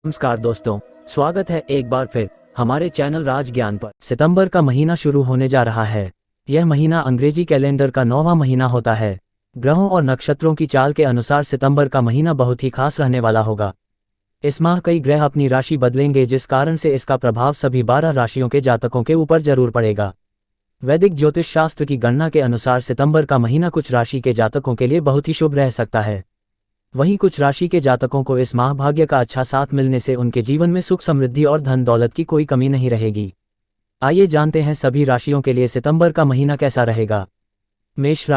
नमस्कार दोस्तों, स्वागत है एक बार फिर हमारे चैनल राज ज्ञान पर। सितंबर का महीना शुरू होने जा रहा है। यह महीना अंग्रेजी कैलेंडर का 9वां महीना होता है। ग्रहों और नक्षत्रों की चाल के अनुसार सितंबर का महीना बहुत ही खास रहने वाला होगा। इस माह कई ग्रह अपनी राशि बदलेंगे, जिस कारण से इसका प्रभाव सभी 12 राशियों के जातकों के ऊपर जरूर पड़ेगा। वैदिक ज्योतिष शास्त्र की गणना के अनुसार सितंबर का महीना कुछ राशि के जातकों के लिए बहुत ही शुभ रह सकता है। वहीं कुछ राशि के जातकों को इस माह भाग्य का अच्छा साथ मिलने से उनके जीवन में सुख समृद्धि और धन दौलत की कोई कमी नहीं रहेगी। आइए जानते हैं सभी राशियों के लिए सितंबर का महीना कैसा रहेगा। मेष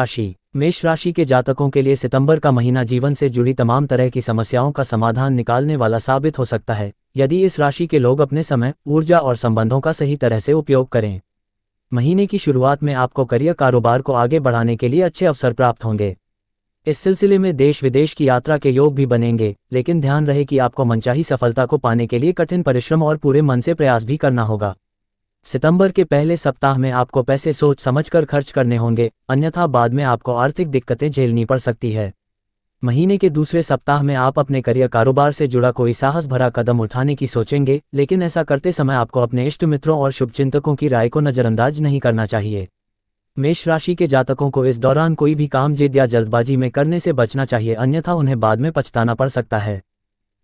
राशि के जातकों के लिए सितंबर का महीना जीवन से जुड़ी तमाम तरह की समस्याओं का समाधान निकालने वाला साबित हो सकता है, यदि इस राशि के लोग अपने समय, ऊर्जा और संबंधों का सही तरह से उपयोग करें। महीने की शुरुआत में आपको करियर कारोबार को आगे बढ़ाने के लिए अच्छे अवसर प्राप्त होंगे। इस सिलसिले में देश विदेश की यात्रा के योग भी बनेंगे, लेकिन ध्यान रहे कि आपको मनचाही सफलता को पाने के लिए कठिन परिश्रम और पूरे मन से प्रयास भी करना होगा। सितंबर के पहले सप्ताह में आपको पैसे सोच समझकर खर्च करने होंगे, अन्यथा बाद में आपको आर्थिक दिक्कतें झेलनी पड़ सकती है। महीने के दूसरे सप्ताह में आप अपने करियर कारोबार से जुड़ा कोई साहस भरा कदम उठाने की सोचेंगे, लेकिन ऐसा करते समय आपको अपने इष्ट मित्रों और शुभचिंतकों की राय को नज़रअंदाज नहीं करना चाहिए। मेष राशि के जातकों को इस दौरान कोई भी काम जिद या जल्दबाजी में करने से बचना चाहिए, अन्यथा उन्हें बाद में पछताना पड़ सकता है।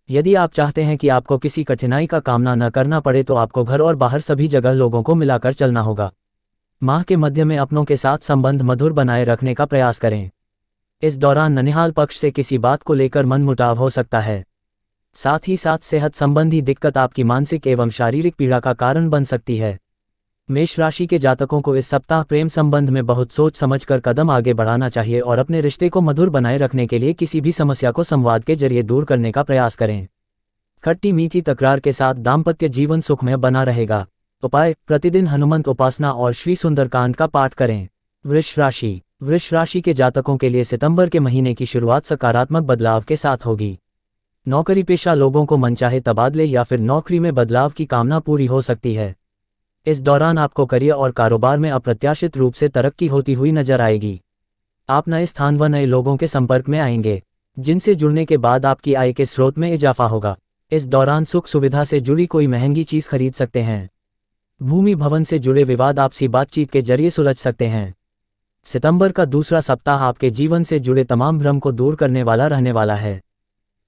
यदि आप चाहते हैं कि आपको किसी कठिनाई का सामना न करना पड़े तो आपको घर और बाहर सभी जगह लोगों को मिलाकर चलना होगा। माह के मध्य में अपनों के साथ संबंध मधुर बनाए रखने का प्रयास करें। इस दौरान ननिहाल पक्ष से किसी बात को लेकर मनमुटाव हो सकता है। साथ ही साथ सेहत संबंधी दिक्कत आपकी मानसिक एवं शारीरिक पीड़ा का कारण बन सकती है। मेष राशि के जातकों को इस सप्ताह प्रेम संबंध में बहुत सोच समझकर कदम आगे बढ़ाना चाहिए और अपने रिश्ते को मधुर बनाए रखने के लिए किसी भी समस्या को संवाद के जरिए दूर करने का प्रयास करें। खट्टी मीठी तकरार के साथ दाम्पत्य जीवन सुखमय बना रहेगा। उपाय: प्रतिदिन हनुमंत उपासना और श्री सुंदरकांड का पाठ करें। वृष राशि के जातकों के लिए सितंबर के महीने की शुरुआत सकारात्मक बदलाव के साथ होगी। नौकरी पेशा लोगों को मनचाहे तबादले या फिर नौकरी में बदलाव की कामना पूरी हो सकती है। इस दौरान आपको करियर और कारोबार में अप्रत्याशित रूप से तरक्की होती हुई नजर आएगी। आप नए स्थान व नए लोगों के संपर्क में आएंगे, जिनसे जुड़ने के बाद आपकी आय के स्रोत में इजाफा होगा। इस दौरान सुख सुविधा से जुड़ी कोई महंगी चीज खरीद सकते हैं। भूमि भवन से जुड़े विवाद आपसी बातचीत के जरिए सुलझ सकते हैं। सितंबर का दूसरा सप्ताह आपके जीवन से जुड़े तमाम भ्रम को दूर करने वाला रहने वाला है।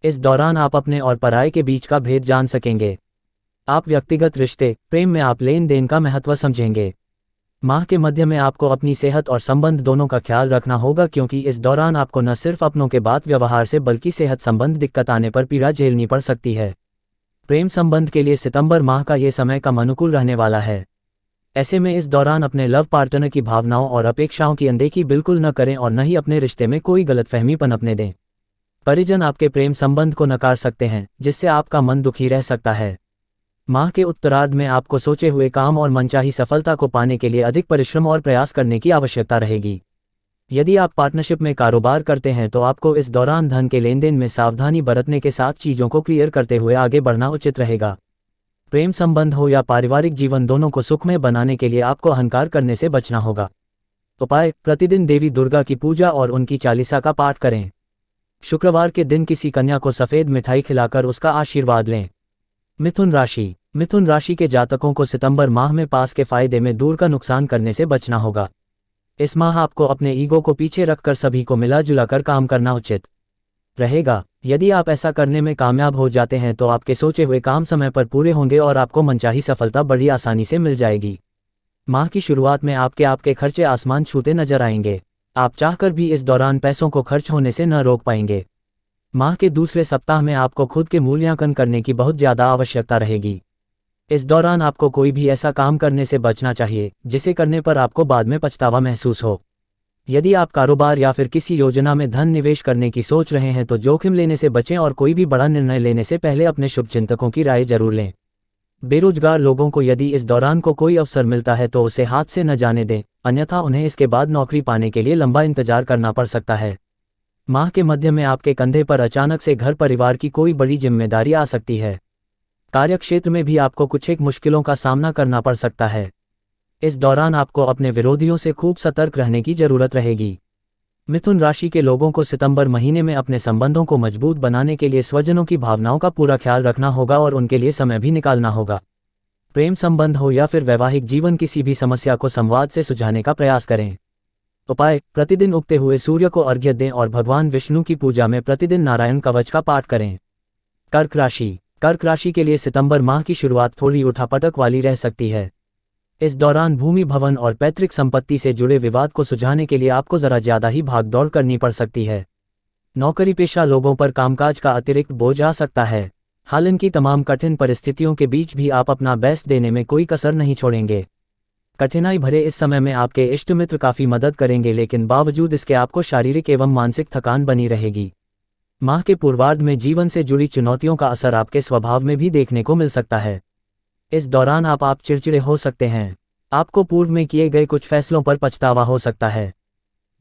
इस दौरान आप अपने और पराये के बीच का भेद जान सकेंगे। आप व्यक्तिगत रिश्ते, प्रेम में आप लेन देन का महत्व समझेंगे। माह के मध्य में आपको अपनी सेहत और संबंध दोनों का ख्याल रखना होगा, क्योंकि इस दौरान आपको न सिर्फ अपनों के बात व्यवहार से बल्कि सेहत संबंध दिक्कत आने पर पीड़ा झेलनी पड़ सकती है। प्रेम संबंध के लिए सितंबर माह का ये समय कम अनुकूल रहने वाला है। ऐसे में इस दौरान अपने लव पार्टनर की भावनाओं और अपेक्षाओं की अनदेखी बिल्कुल न करें और न ही अपने रिश्ते में कोई गलतफहमी पनपने दें। परिजन आपके प्रेम संबंध को नकार सकते हैं, जिससे आपका मन दुखी रह सकता है। माह के उत्तरार्ध में आपको सोचे हुए काम और मनचाही सफलता को पाने के लिए अधिक परिश्रम और प्रयास करने की आवश्यकता रहेगी। यदि आप पार्टनरशिप में कारोबार करते हैं तो आपको इस दौरान धन के लेन देन में सावधानी बरतने के साथ चीज़ों को क्लियर करते हुए आगे बढ़ना उचित रहेगा। प्रेम संबंध हो या पारिवारिक जीवन, दोनों को सुखमय बनाने के लिए आपको अहंकार करने से बचना होगा। उपाय: प्रतिदिन देवी दुर्गा की पूजा और उनकी चालीसा का पाठ करें। शुक्रवार के दिन किसी कन्या को सफ़ेद मिठाई खिलाकर उसका आशीर्वाद लें। मिथुन राशि के जातकों को सितंबर माह में पास के फायदे में दूर का नुकसान करने से बचना होगा। इस माह आपको अपने ईगो को पीछे रखकर सभी को मिला जुलाकर काम करना उचित रहेगा। यदि आप ऐसा करने में कामयाब हो जाते हैं तो आपके सोचे हुए काम समय पर पूरे होंगे और आपको मनचाही सफलता बड़ी आसानी से मिल जाएगी। माह की शुरुआत में आपके खर्चे आसमान छूते नजर आएंगे। आप चाहकर भी इस दौरान पैसों को खर्च होने से न रोक पाएंगे। माह के दूसरे सप्ताह में आपको खुद के मूल्यांकन करने की बहुत ज़्यादा आवश्यकता रहेगी। इस दौरान आपको कोई भी ऐसा काम करने से बचना चाहिए जिसे करने पर आपको बाद में पछतावा महसूस हो। यदि आप कारोबार या फिर किसी योजना में धन निवेश करने की सोच रहे हैं तो जोखिम लेने से बचें और कोई भी बड़ा निर्णय लेने से पहले अपने शुभचिंतकों की राय जरूर लें। बेरोजगार लोगों को यदि इस दौरान कोई अवसर मिलता है तो उसे हाथ से न जाने दें, अन्यथा उन्हें इसके बाद नौकरी पाने के लिए लंबा इंतजार करना पड़ सकता है। माह के मध्य में आपके कंधे पर अचानक से घर परिवार की कोई बड़ी जिम्मेदारी आ सकती है। कार्यक्षेत्र में भी आपको कुछ एक मुश्किलों का सामना करना पड़ सकता है। इस दौरान आपको अपने विरोधियों से खूब सतर्क रहने की जरूरत रहेगी। मिथुन राशि के लोगों को सितंबर महीने में अपने संबंधों को मजबूत बनाने के लिए स्वजनों की भावनाओं का पूरा ख्याल रखना होगा और उनके लिए समय भी निकालना होगा। प्रेम संबंध हो या फिर वैवाहिक जीवन, किसी भी समस्या को संवाद से सुलझाने का प्रयास करें। उपाय: प्रतिदिन उगते हुए सूर्य को अर्घ्य दें और भगवान विष्णु की पूजा में प्रतिदिन नारायण कवच का पाठ करें। कर्क राशि के लिए सितंबर माह की शुरुआत थोड़ी उठापटक वाली रह सकती है। इस दौरान भूमि, भवन और पैतृक संपत्ति से जुड़े विवाद को सुलझाने के लिए आपको जरा ज्यादा ही भागदौड़ करनी पड़ सकती है। नौकरी पेशा लोगों पर कामकाज का अतिरिक्त बोझ आ सकता है। हालांकि तमाम कठिन परिस्थितियों के बीच भी आप अपना बेस्ट देने में कोई कसर नहीं छोड़ेंगे। कठिनाई भरे इस समय में आपके इष्ट मित्र काफी मदद करेंगे, लेकिन बावजूद इसके आपको शारीरिक एवं मानसिक थकान बनी रहेगी। माह के पूर्वार्ध में जीवन से जुड़ी चुनौतियों का असर आपके स्वभाव में भी देखने को मिल सकता है। इस दौरान आप चिड़चिड़े हो सकते हैं। आपको पूर्व में किए गए कुछ फैसलों पर पछतावा हो सकता है।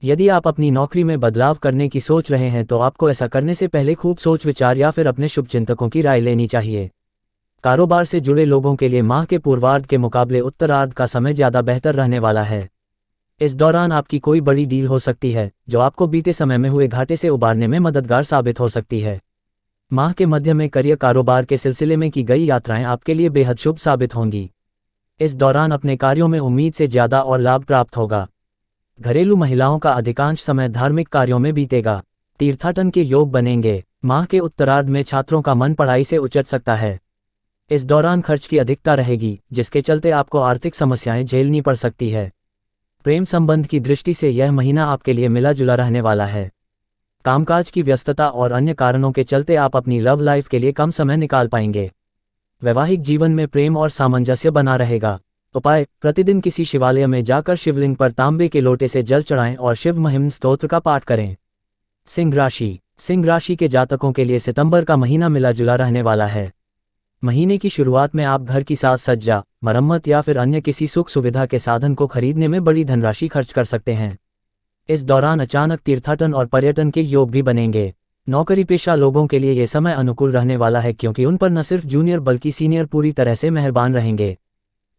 यदि आप अपनी नौकरी में बदलाव करने की सोच रहे हैं तो आपको ऐसा करने से पहले खूब सोच विचार या फिर अपने शुभचिंतकों की राय लेनी चाहिए। कारोबार से जुड़े लोगों के लिए माह के पूर्वार्ध के मुकाबले उत्तरार्ध का समय ज़्यादा बेहतर रहने वाला है। इस दौरान आपकी कोई बड़ी डील हो सकती है जो आपको बीते समय में हुए घाटे से उबारने में मददगार साबित हो सकती है। माह के मध्य में करियर कारोबार के सिलसिले में की गई यात्राएं आपके लिए बेहद शुभ साबित होंगी। इस दौरान अपने कार्यों में उम्मीद से ज़्यादा और लाभ प्राप्त होगा। घरेलू महिलाओं का अधिकांश समय धार्मिक कार्यों में बीतेगा। तीर्थाटन के योग बनेंगे। माह के उत्तरार्ध में छात्रों का मन पढ़ाई से उचट सकता है। इस दौरान खर्च की अधिकता रहेगी, जिसके चलते आपको आर्थिक समस्याएं झेलनी पड़ सकती है। प्रेम संबंध की दृष्टि से यह महीना आपके लिए मिला जुला रहने वाला है। कामकाज की व्यस्तता और अन्य कारणों के चलते आप अपनी लव लाइफ के लिए कम समय निकाल पाएंगे। वैवाहिक जीवन में प्रेम और सामंजस्य बना रहेगा। उपाय: प्रतिदिन किसी शिवालय में जाकर शिवलिंग पर तांबे के लोटे से जल चढ़ाएं और शिव महिम स्तोत्र का पाठ करें। सिंह राशि के जातकों के लिए सितंबर का महीना मिला जुला रहने वाला है। महीने की शुरुआत में आप घर की साज सज्जा, मरम्मत या फिर अन्य किसी सुख सुविधा के साधन को खरीदने में बड़ी धनराशि खर्च कर सकते हैं। इस दौरान अचानक तीर्थाटन और पर्यटन के योग भी बनेंगे। नौकरी पेशा लोगों के लिए यह समय अनुकूल रहने वाला है, क्योंकि उन पर न सिर्फ जूनियर बल्कि सीनियर पूरी तरह से मेहरबान रहेंगे।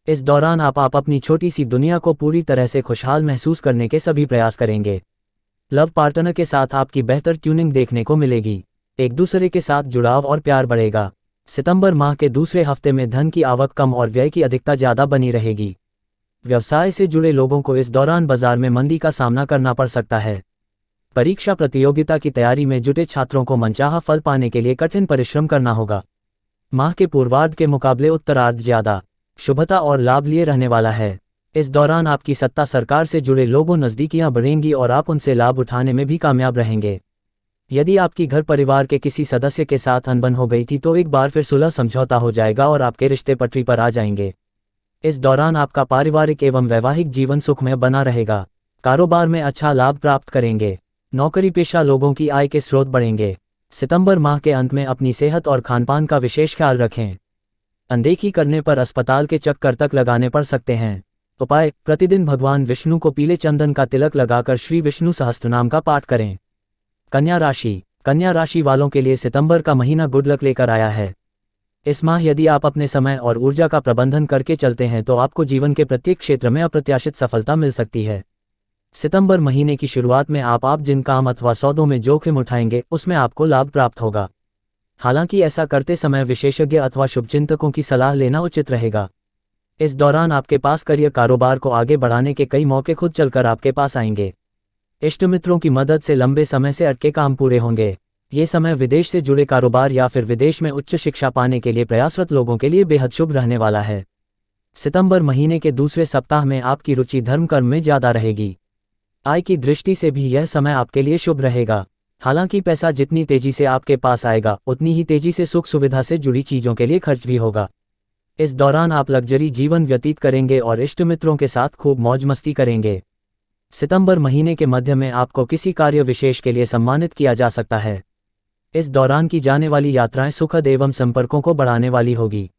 इस दौरान आप अपनी छोटी सी दुनिया को पूरी तरह से खुशहाल महसूस करने के सभी प्रयास करेंगे। लव पार्टनर के साथ आपकी बेहतर ट्यूनिंग देखने को मिलेगी। एक दूसरे के साथ जुड़ाव और प्यार बढ़ेगा। सितंबर माह के दूसरे हफ्ते में धन की आवक कम और व्यय की अधिकता ज़्यादा बनी रहेगी। व्यवसाय से जुड़े लोगों को इस दौरान बाजार में मंदी का सामना करना पड़ सकता है। परीक्षा प्रतियोगिता की तैयारी में जुटे छात्रों को मनचाहा फल पाने के लिए कठिन परिश्रम करना होगा। माह के पूर्वार्ध के मुकाबले उत्तरार्ध ज़्यादा शुभता और लाभ लिए रहने वाला है। इस दौरान आपकी सत्ता सरकार से जुड़े लोगों नज़दीकियां बढ़ेंगी और आप उनसे लाभ उठाने में भी कामयाब रहेंगे। यदि आपकी घर परिवार के किसी सदस्य के साथ अनबन हो गई थी तो एक बार फिर सुलह समझौता हो जाएगा और आपके रिश्ते पटरी पर आ जाएंगे। इस दौरान आपका पारिवारिक एवं वैवाहिक जीवन सुखमय बना रहेगा। कारोबार में अच्छा लाभ प्राप्त करेंगे। नौकरी पेशा लोगों की आय के स्रोत बढ़ेंगे। सितंबर माह के अंत में अपनी सेहत और खानपान का विशेष ख्याल रखें। अनदेखी करने पर अस्पताल के चक्कर तक लगाने पड़ सकते हैं। उपाय: प्रतिदिन भगवान विष्णु को पीले चंदन का तिलक लगाकर श्री विष्णु सहस्त्रनाम का पाठ करें। कन्या राशि वालों के लिए सितंबर का महीना गुड लक लेकर आया है। इस माह यदि आप अपने समय और ऊर्जा का प्रबंधन करके चलते हैं तो आपको जीवन के प्रत्येक क्षेत्र में अप्रत्याशित सफलता मिल सकती है। सितंबर महीने की शुरुआत में आप जिन काम अथवा सौदों में जोखिम उठाएंगे उसमें आपको लाभ प्राप्त होगा। हालांकि ऐसा करते समय विशेषज्ञ अथवा शुभचिंतकों की सलाह लेना उचित रहेगा। इस दौरान आपके पास करियर कारोबार को आगे बढ़ाने के कई मौके खुद चलकर आपके पास आएंगे। इष्ट मित्रों की मदद से लंबे समय से अटके काम पूरे होंगे। ये समय विदेश से जुड़े कारोबार या फिर विदेश में उच्च शिक्षा पाने के लिए प्रयासरत लोगों के लिए बेहद शुभ रहने वाला है। सितंबर महीने के दूसरे सप्ताह में आपकी रुचि धर्म कर्म में ज़्यादा रहेगी। आय की दृष्टि से भी यह समय आपके लिए शुभ रहेगा। हालांकि पैसा जितनी तेजी से आपके पास आएगा उतनी ही तेजी से सुख सुविधा से जुड़ी चीज़ों के लिए खर्च भी होगा। इस दौरान आप लग्जरी जीवन व्यतीत करेंगे और इष्ट मित्रों के साथ खूब मौज मस्ती करेंगे। सितंबर महीने के मध्य में आपको किसी कार्य विशेष के लिए सम्मानित किया जा सकता है। इस दौरान की जाने वाली यात्राएं सुखद एवं संपर्कों को बढ़ाने वाली होगी।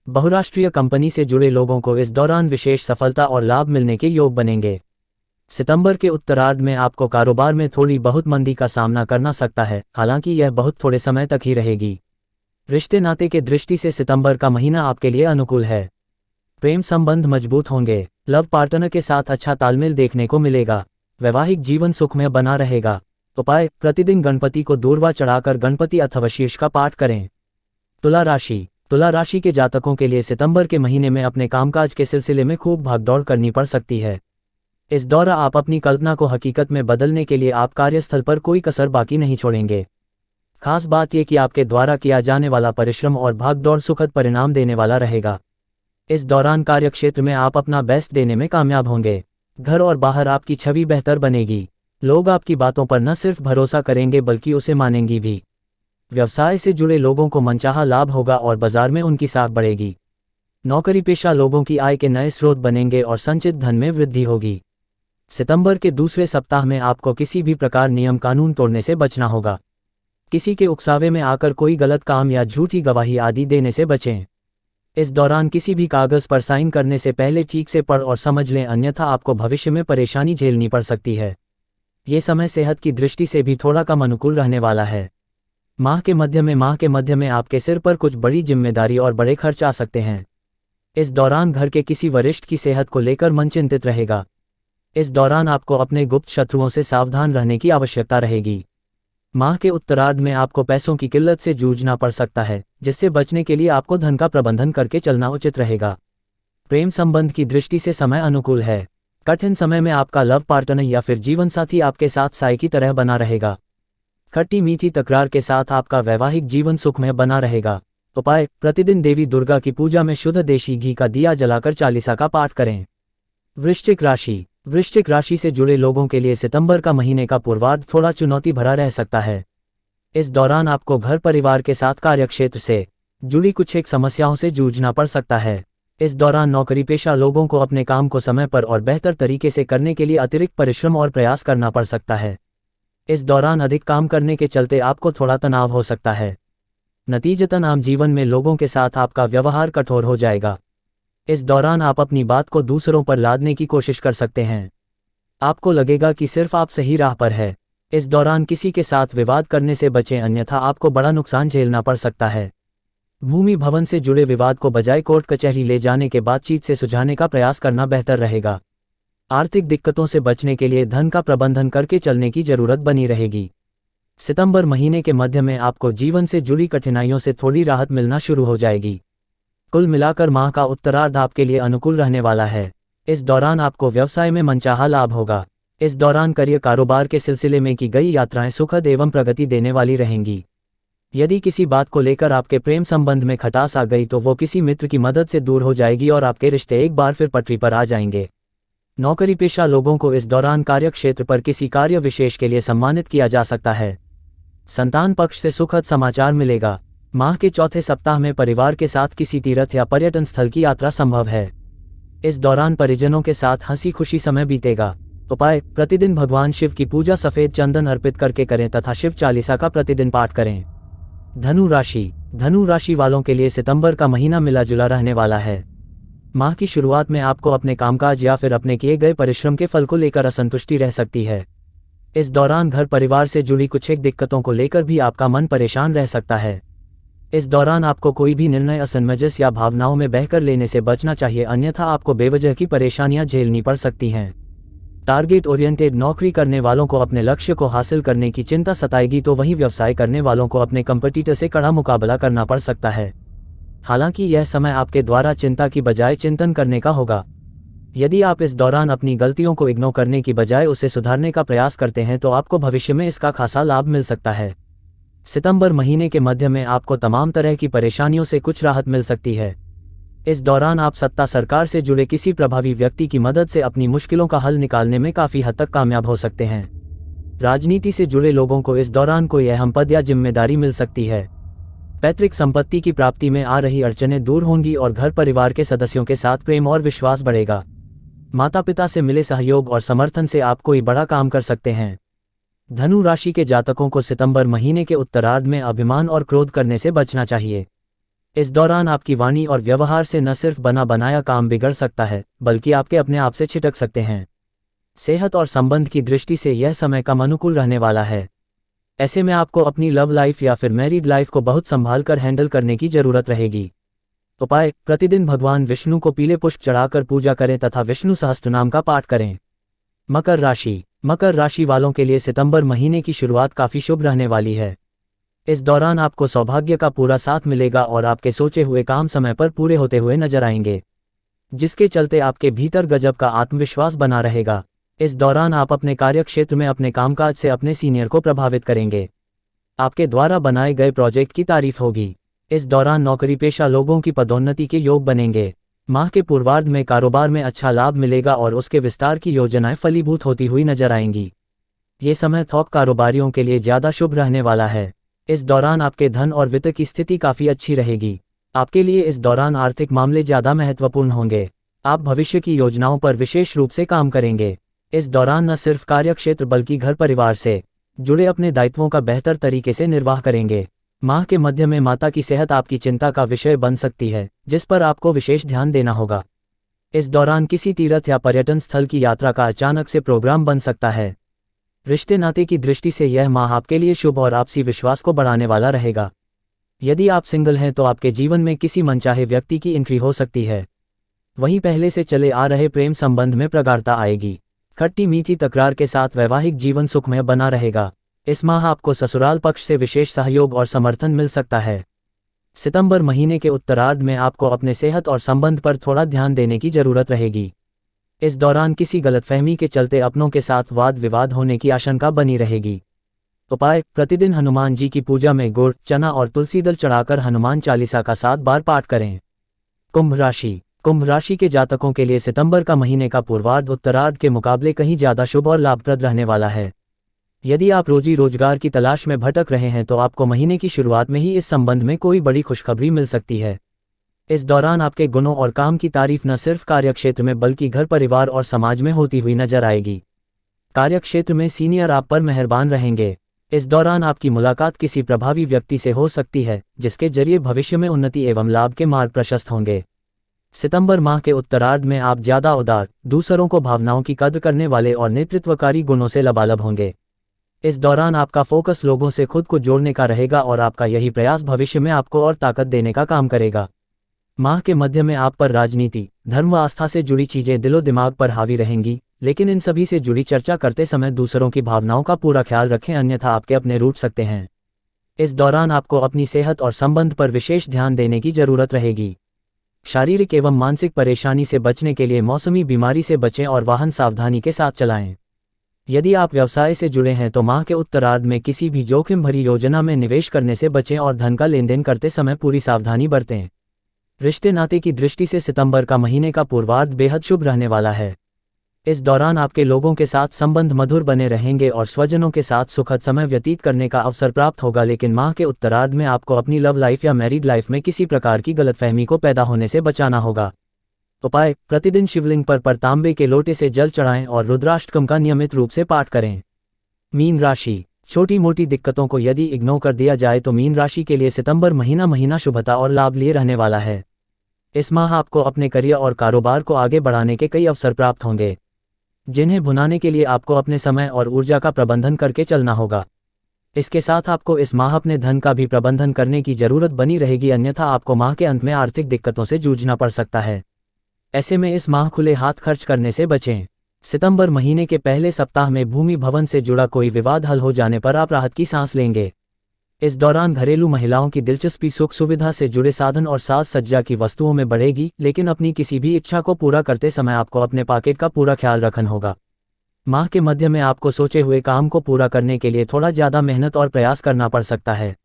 बहुराष्ट्रीय कंपनी से जुड़े लोगों को इस दौरान विशेष सफलता और लाभ मिलने के योग बनेंगे। सितंबर के उत्तरार्ध में आपको कारोबार में थोड़ी बहुत मंदी का सामना करना सकता है, हालांकि यह बहुत थोड़े समय तक ही रहेगी। रिश्ते नाते के दृष्टि से सितंबर का महीना आपके लिए अनुकूल है। प्रेम संबंध मजबूत होंगे। लव पार्टनर के साथ अच्छा तालमेल देखने को मिलेगा। वैवाहिक जीवन सुखमय बना रहेगा। उपाय: प्रतिदिन गणपति को दूर्वा चढ़ाकर गणपति अथवा शीर्ष का पाठ करें। तुला राशि के जातकों के लिए सितंबर के महीने में अपने कामकाज के सिलसिले में खूब भागदौड़ करनी पड़ सकती है। इस दौरान आप अपनी कल्पना को हकीकत में बदलने के लिए आप कार्यस्थल पर कोई कसर बाकी नहीं छोड़ेंगे। खास बात यह कि आपके द्वारा किया जाने वाला परिश्रम और भागदौड़ सुखद परिणाम देने वाला रहेगा। इस दौरान कार्यक्षेत्र में आप अपना बेस्ट देने में कामयाब होंगे। घर और बाहर आपकी छवि बेहतर बनेगी। लोग आपकी बातों पर न सिर्फ भरोसा करेंगे बल्कि उसे मानेंगी भी। व्यवसाय से जुड़े लोगों को मनचाहा लाभ होगा और बाजार में उनकी साख बढ़ेगी। नौकरी पेशा लोगों की आय के नए स्रोत बनेंगे और संचित धन में वृद्धि होगी। सितंबर के दूसरे सप्ताह में आपको किसी भी प्रकार नियम कानून तोड़ने से बचना होगा। किसी के उकसावे में आकर कोई गलत काम या झूठी गवाही आदि देने से बचें। इस दौरान किसी भी कागज पर साइन करने से पहले ठीक से पढ़ और समझ लें, अन्यथा आपको भविष्य में परेशानी झेलनी पड़ सकती है। ये समय सेहत की दृष्टि से भी थोड़ा कम अनुकूल रहने वाला है। माह के मध्य में आपके सिर पर कुछ बड़ी जिम्मेदारी और बड़े खर्च आ सकते हैं। इस दौरान घर के किसी वरिष्ठ की सेहत को लेकर मन चिंतित रहेगा। इस दौरान आपको अपने गुप्त शत्रुओं से सावधान रहने की आवश्यकता रहेगी। माह के उत्तरार्ध में आपको पैसों की किल्लत से जूझना पड़ सकता है, जिससे बचने के लिए आपको धन का प्रबंधन करके चलना उचित रहेगा। प्रेम संबंध की दृष्टि से समय अनुकूल है। कठिन समय में आपका लव पार्टनर या फिर जीवन साथी आपके साथ साय की तरह बना रहेगा। खट्टी मीठी तकरार के साथ आपका वैवाहिक जीवन सुखमय बना रहेगा। उपाय: प्रतिदिन देवी दुर्गा की पूजा में शुद्ध देशी घी का दिया जलाकर चालीसा का पाठ करें। वृश्चिक राशि से जुड़े लोगों के लिए सितंबर का महीने का पूर्वार्ध थोड़ा चुनौती भरा रह सकता है। इस दौरान आपको घर परिवार के साथ कार्यक्षेत्र से जुड़ी कुछ एक समस्याओं से जूझना पड़ सकता है। इस दौरान नौकरी पेशा लोगों को अपने काम को समय पर और बेहतर तरीके से करने के लिए अतिरिक्त परिश्रम और प्रयास करना पड़ सकता है। इस दौरान अधिक काम करने के चलते आपको थोड़ा तनाव हो सकता है। नतीजतन आम जीवन में लोगों के साथ आपका व्यवहार कठोर हो जाएगा। इस दौरान आप अपनी बात को दूसरों पर लादने की कोशिश कर सकते हैं। आपको लगेगा कि सिर्फ आप सही राह पर है। इस दौरान किसी के साथ विवाद करने से बचें, अन्यथा आपको बड़ा नुकसान झेलना पड़ सकता है। भूमि भवन से जुड़े विवाद को बजाय कोर्ट कचहरी ले जाने के बातचीत से सुलझाने का प्रयास करना बेहतर रहेगा। आर्थिक दिक्कतों से बचने के लिए धन का प्रबंधन करके चलने की जरूरत बनी रहेगी। सितंबर महीने के मध्य में आपको जीवन से जुड़ी कठिनाइयों से थोड़ी राहत मिलना शुरू हो जाएगी। कुल मिलाकर माह का उत्तरार्ध आपके लिए अनुकूल रहने वाला है। इस दौरान आपको व्यवसाय में मनचाहा लाभ होगा। इस दौरान करियर कारोबार के सिलसिले में की गई यात्राएं सुखद एवं प्रगति देने वाली रहेंगी। यदि किसी बात को लेकर आपके प्रेम संबंध में खटास आ गई तो वो किसी मित्र की मदद से दूर हो जाएगी और आपके रिश्ते एक बार फिर पटरी पर आ जाएंगे। नौकरी पेशा लोगों को इस दौरान कार्यक्षेत्र पर किसी कार्य विशेष के लिए सम्मानित किया जा सकता है। संतान पक्ष से सुखद समाचार मिलेगा। माह के चौथे सप्ताह में परिवार के साथ किसी तीर्थ या पर्यटन स्थल की यात्रा संभव है। इस दौरान परिजनों के साथ हंसी खुशी समय बीतेगा। उपाय: प्रतिदिन भगवान शिव की पूजा सफेद चंदन अर्पित करके करें तथा शिव चालीसा का प्रतिदिन पाठ करें। धनु राशि वालों के लिए सितंबर का महीना मिला जुला रहने वाला है। माह की शुरुआत में आपको अपने कामकाज या फिर अपने किए गए परिश्रम के फल को लेकर असंतुष्टि रह सकती है। इस दौरान घर परिवार से जुड़ी कुछ एक दिक्कतों को लेकर भी आपका मन परेशान रह सकता है। इस दौरान आपको कोई भी निर्णय असमंजस या भावनाओं में बहकर लेने से बचना चाहिए, अन्यथा आपको बेवजह की परेशानियां झेलनी पड़ सकती हैं। टारगेट ओरिएंटेड नौकरी करने वालों को अपने लक्ष्य को हासिल करने की चिंता सताएगी, तो वहीं व्यवसाय करने वालों को अपने कंपटीटर से कड़ा मुकाबला करना पड़ सकता है। हालांकि यह समय आपके द्वारा चिंता की बजाय चिंतन करने का होगा। यदि आप इस दौरान अपनी गलतियों को इग्नोर करने की बजाय उसे सुधारने का प्रयास करते हैं तो आपको भविष्य में इसका खासा लाभ मिल सकता है। सितंबर महीने के मध्य में आपको तमाम तरह की परेशानियों से कुछ राहत मिल सकती है। इस दौरान आप सत्ता सरकार से जुड़े किसी प्रभावी व्यक्ति की मदद से अपनी मुश्किलों का हल निकालने में काफ़ी हद तक कामयाब हो सकते हैं। राजनीति से जुड़े लोगों को इस दौरान कोई अहम पद या जिम्मेदारी मिल सकती है। पैतृक संपत्ति की प्राप्ति में आ रही अड़चनें दूर होंगी और घर परिवार के सदस्यों के साथ प्रेम और विश्वास बढ़ेगा। माता पिता से मिले सहयोग और समर्थन से आप कोई बड़ा काम कर सकते हैं। धनु राशि के जातकों को सितंबर महीने के उत्तरार्ध में अभिमान और क्रोध करने से बचना चाहिए। इस दौरान आपकी वाणी और व्यवहार से न सिर्फ बना बनाया काम बिगड़ सकता है, बल्कि आपके अपने आप से छिटक सकते हैं। सेहत और संबंध की दृष्टि से यह समय कम अनुकूल रहने वाला है। ऐसे में आपको अपनी लव लाइफ या फिर मैरिड लाइफ को बहुत संभाल कर हैंडल करने की जरूरत रहेगी। उपाय: प्रतिदिन भगवान विष्णु को पीले पुष्प चढ़ाकर पूजा करें तथा विष्णु सहस्त्रनाम का पाठ करें। मकर राशि वालों के लिए सितंबर महीने की शुरुआत काफ़ी शुभ रहने वाली है। इस दौरान आपको सौभाग्य का पूरा साथ मिलेगा और आपके सोचे हुए काम समय पर पूरे होते हुए नजर आएंगे, जिसके चलते आपके भीतर गजब का आत्मविश्वास बना रहेगा। इस दौरान आप अपने कार्यक्षेत्र में अपने कामकाज से अपने सीनियर को प्रभावित करेंगे। आपके द्वारा बनाए गए प्रोजेक्ट की तारीफ होगी। इस दौरान नौकरी पेशा लोगों की पदोन्नति के योग बनेंगे। माह के पूर्वार्ध में कारोबार में अच्छा लाभ मिलेगा और उसके विस्तार की योजनाएं फलीभूत होती हुई नजर आएंगी। ये समय थोक कारोबारियों के लिए ज़्यादा शुभ रहने वाला है। इस दौरान आपके धन और वित्त की स्थिति काफ़ी अच्छी रहेगी। आपके लिए इस दौरान आर्थिक मामले ज़्यादा महत्वपूर्ण होंगे। आप भविष्य की योजनाओं पर विशेष रूप से काम करेंगे। इस दौरान न सिर्फ कार्यक्षेत्र बल्कि घर परिवार से जुड़े अपने दायित्वों का बेहतर तरीके से निर्वाह करेंगे। माह के मध्य में माता की सेहत आपकी चिंता का विषय बन सकती है, जिस पर आपको विशेष ध्यान देना होगा। इस दौरान किसी तीर्थ या पर्यटन स्थल की यात्रा का अचानक से प्रोग्राम बन सकता है। रिश्ते नाते की दृष्टि से यह माह आपके लिए शुभ और आपसी विश्वास को बढ़ाने वाला रहेगा। यदि आप सिंगल हैं तो आपके जीवन में किसी मनचाहे व्यक्ति की एंट्री हो सकती है। वहीं पहले से चले आ रहे प्रेम संबंध में प्रगाढ़ता आएगी। खट्टी मीठी तकरार के साथ वैवाहिक जीवन सुखमय बना रहेगा। इस माह आपको ससुराल पक्ष से विशेष सहयोग और समर्थन मिल सकता है। सितंबर महीने के उत्तरार्ध में आपको अपने सेहत और संबंध पर थोड़ा ध्यान देने की जरूरत रहेगी। इस दौरान किसी गलतफहमी के चलते अपनों के साथ वाद विवाद होने की आशंका बनी रहेगी। उपाय: प्रतिदिन हनुमान जी की पूजा में गुड़, चना और तुलसी दल चढ़ाकर हनुमान चालीसा का 7 बार पाठ करें। कुंभ राशि के जातकों के लिए सितंबर का महीने का पूर्वार्ध उत्तरार्ध के मुकाबले कहीं ज़्यादा शुभ और लाभप्रद रहने वाला है। यदि आप रोजी रोजगार की तलाश में भटक रहे हैं तो आपको महीने की शुरुआत में ही इस संबंध में कोई बड़ी खुशखबरी मिल सकती है। इस दौरान आपके गुणों और काम की तारीफ न सिर्फ कार्यक्षेत्र में बल्कि घर परिवार और समाज में होती हुई नजर आएगी। कार्यक्षेत्र में सीनियर आप पर मेहरबान रहेंगे। इस दौरान आपकी मुलाकात किसी प्रभावी व्यक्ति से हो सकती है, जिसके जरिए भविष्य में उन्नति एवं लाभ के मार्ग प्रशस्त होंगे। सितंबर माह के उत्तरार्ध में आप ज़्यादा उदार, दूसरों को भावनाओं की कद्र करने वाले और नेतृत्वकारी गुणों से लबालब होंगे। इस दौरान आपका फोकस लोगों से खुद को जोड़ने का रहेगा और आपका यही प्रयास भविष्य में आपको और ताकत देने का काम करेगा। माह के मध्य में आप पर राजनीति, धर्म व आस्था से जुड़ी चीजें दिलो दिमाग पर हावी रहेंगी, लेकिन इन सभी से जुड़ी चर्चा करते समय दूसरों की भावनाओं का पूरा ख्याल रखें, अन्यथा आपके अपने रूठ सकते हैं। इस दौरान आपको अपनी सेहत और संबंध पर विशेष ध्यान देने की जरूरत रहेगी। शारीरिक एवं मानसिक परेशानी से बचने के लिए मौसमी बीमारी से बचें और वाहन सावधानी के साथ चलाएं। यदि आप व्यवसाय से जुड़े हैं तो माह के उत्तरार्ध में किसी भी जोखिम भरी योजना में निवेश करने से बचें और धन का लेनदेन करते समय पूरी सावधानी बरतें। रिश्ते नाते की दृष्टि से सितंबर का महीने का पूर्वार्ध बेहद शुभ रहने वाला है। इस दौरान आपके लोगों के साथ संबंध मधुर बने रहेंगे और स्वजनों के साथ सुखद समय व्यतीत करने का अवसर प्राप्त होगा, लेकिन माह के उत्तरार्ध में आपको अपनी लव लाइफ या मैरिड लाइफ में किसी प्रकार की गलतफहमी को पैदा होने से बचाना होगा। उपाय: प्रतिदिन शिवलिंग पर तांबे के लोटे से जल चढ़ाएं और रुद्राष्टकम का नियमित रूप से पाठ करें। मीन राशि: छोटी मोटी दिक्कतों को यदि इग्नोर कर दिया जाए तो मीन राशि के लिए सितंबर महीना शुभता और लाभ लिए रहने वाला है। इस माह आपको अपने करियर और कारोबार को आगे बढ़ाने के कई अवसर प्राप्त होंगे, जिन्हें भुनाने के लिए आपको अपने समय और ऊर्जा का प्रबंधन करके चलना होगा। इसके साथ आपको इस माह अपने धन का भी प्रबंधन करने की जरूरत बनी रहेगी, अन्यथा आपको माह के अंत में आर्थिक दिक्कतों से जूझना पड़ सकता है। ऐसे में इस माह खुले हाथ खर्च करने से बचें। सितंबर महीने के पहले सप्ताह में भूमि भवन से जुड़ा कोई विवाद हल हो जाने पर आप राहत की सांस लेंगे। इस दौरान घरेलू महिलाओं की दिलचस्पी सुख सुविधा से जुड़े साधन और साज सज्जा की वस्तुओं में बढ़ेगी, लेकिन अपनी किसी भी इच्छा को पूरा करते समय आपको अपने पॉकेट का पूरा ख्याल रखना होगा। माह के मध्य में आपको सोचे हुए काम को पूरा करने के लिए थोड़ा ज़्यादा मेहनत और प्रयास करना पड़ सकता है।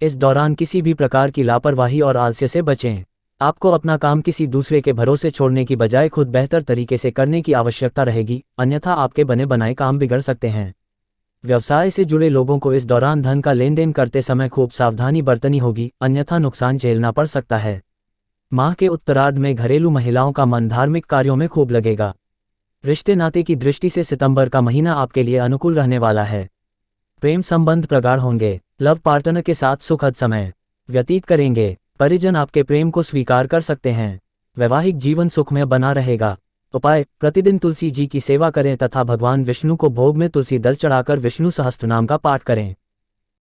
इस दौरान किसी भी प्रकार की लापरवाही और आलस्य से बचें। आपको अपना काम किसी दूसरे के भरोसे छोड़ने की बजाय खुद बेहतर तरीके से करने की आवश्यकता रहेगी, अन्यथा आपके बने बनाए काम बिगड़ सकते हैं। व्यवसाय से जुड़े लोगों को इस दौरान धन का लेन देन करते समय खूब सावधानी बरतनी होगी, अन्यथा नुकसान झेलना पड़ सकता है। माह के उत्तरार्ध में घरेलू महिलाओं का मन धार्मिक कार्यों में खूब लगेगा। रिश्ते नाते की दृष्टि से सितंबर का महीना आपके लिए अनुकूल रहने वाला है। प्रेम संबंध प्रगाढ़ होंगे। लव पार्टनर के साथ सुखद समय व्यतीत करेंगे। परिजन आपके प्रेम को स्वीकार कर सकते हैं। वैवाहिक जीवन सुखमय बना रहेगा। उपाय: प्रतिदिन तुलसी जी की सेवा करें तथा भगवान विष्णु को भोग में तुलसी दल चढ़ाकर विष्णु सहस्त्रनाम का पाठ करें।